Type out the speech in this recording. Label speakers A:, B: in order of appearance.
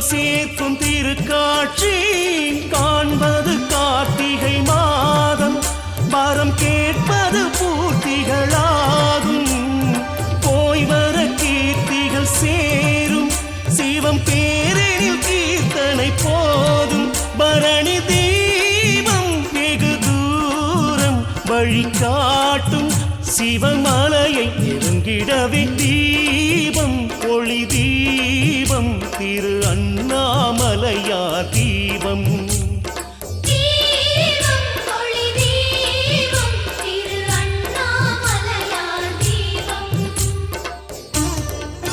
A: சேர்க்கும் திருக்காட்சி காண்பது கார்த்திகை மாதம் வரம் கேட்பது பூர்த்திகளாகும் போய் வர கீர்த்திகள் சேரும் சிவம் பேரில் கீர்த்தனை போதும் பரணி தீபம் வெகு தூரம் வழிகாட்டும் சிவமலையை நெருங்கிடவே தீபம் ஒளி தீபம் திரு அண்ணாமலையார் தீபம்